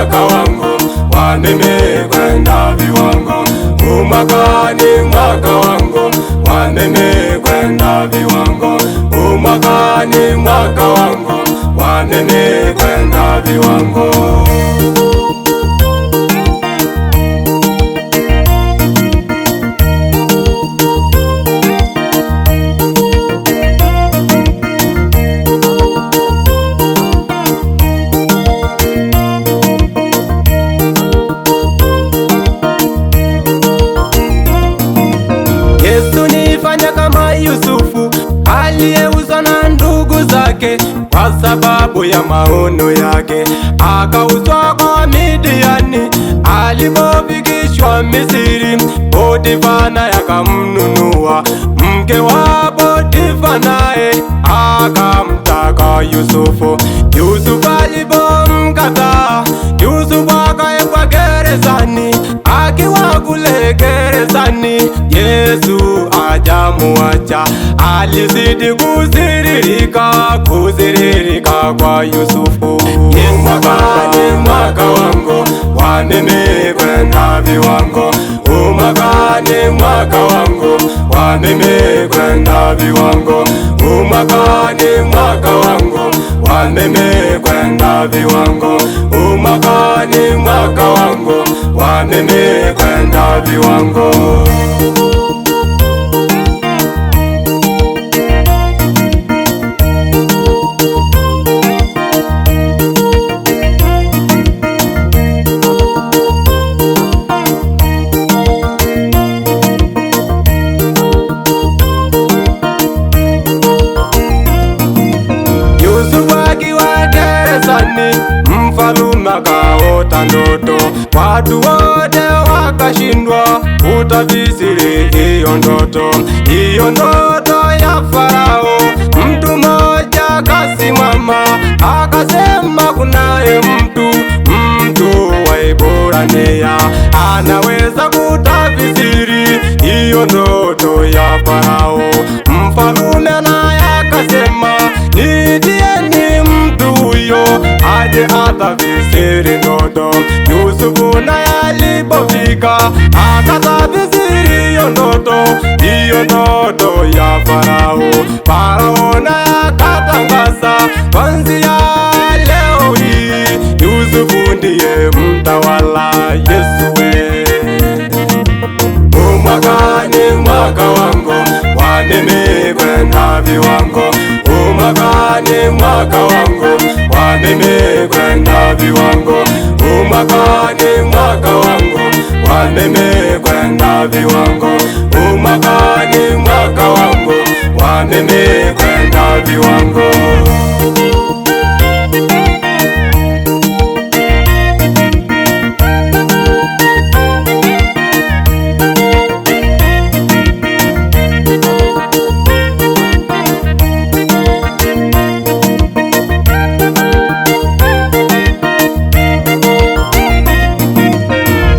mwaka wangu wa mimi kwenda viwango. Mwaka ni mwaka wangu wa mimi kwenda viwango. Mwaka ni mwaka wangu wa mimi kwenda viwango. Yesu nifanya kama Yusufu aliyeuzwa na ndugu zake kwa sababu ya maono yake, akauzwa kwa Midiani. Alipofikishwa Misiri, Potifara yakamnunua. Mke wa Potifara naye akamtaka Yusufu. Yusufu alipomkataa, Yusufu akawekwa gerezani. Akiwa kule gerezani, Yesu hajamuacha, alizidi kuziririka kwa Yusufu. Mwaka ni mwaka wangu wa mimi kwenda viwango. Mwaka ni mwaka wangu wa mimi kwenda viwango. Mwaka ni mwaka wangu wa mimi kwenda viwango. Mwaka ni mwaka wangu wa mimi kwenda viwango. Mfalume akaota ndoto, watu wote wakashindwa kutafsiri hiyo ndoto. Hiyo ndoto ya Farao, mtu mmoja akasimama akasema, kunaye mtu wa Ibrania anaweza kutafsiri hiyo ndoto ya Farao. Mfalume naye akasema, niitieni mtu huyo aje atafsiri ndoto. Yusufu naye alipofika akatafsiri hiyo ndoto ya Farao. Farao naye akatangaza, kuanzia leo hii Yusufu ndiye mtawala. Yesu we, mwaka ni mwaka wangu wa mimi kwenda viwango. Mwaka ni mwaka wangu wa mimi kwenda viwango. Mwaka ni mwaka wangu wa mimi kwenda viwango. Mwaka ni mwaka wangu wa mimi kwenda viwango.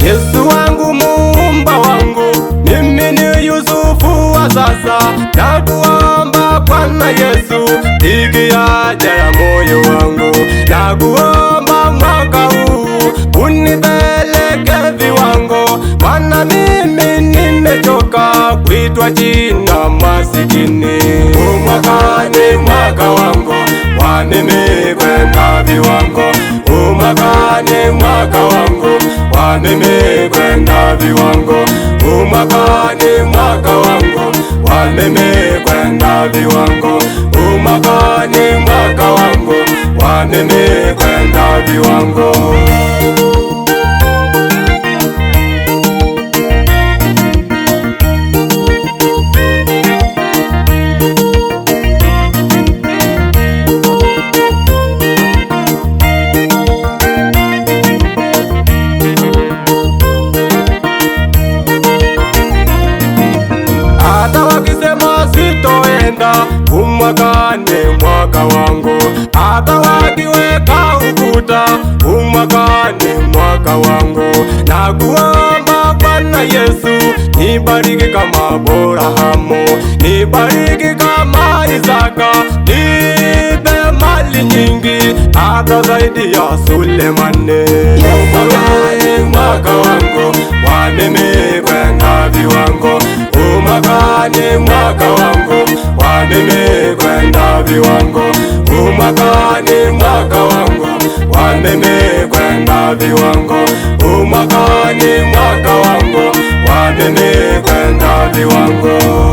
Yesu wangu, muumba wangu, mimi ni Yusufu wa sasa. Nakuomba Bwana Yesu, sikia haja ya moyo wangu. Nakuomba mwaka huu unipeleke viwango, maana mimi nimechoka kuitwa jina masikini. Mwaka ni mwaka wangu wa mimi kwenda viwango. Mwaka ni mwaka wangu wa mimi kwenda viwango. Mwaka ni mwaka wangu wa mimi kwenda viwango. Mwaka ni mwaka wangu wa mimi kwenda viwango. Hata wakisema sitoenda, mwaka ni mwaka wangu. Hata wakiweka ukuta, mwaka ni mwaka wangu. Nakuomba Bwana Yesu, nibariki kama Abrahamu, nibariki kama Isaka, nipe mali nyingi hata zaidi ya Sulemani. Mwaka ni mwaka wangu wa mimi kwenda viwango. Mwaka ni mwaka wangu wa mimi kwenda viwango. Mwaka ni mwaka wangu wa mimi kwenda viwango. Mwaka ni mwaka wangu wa mimi kwenda viwango.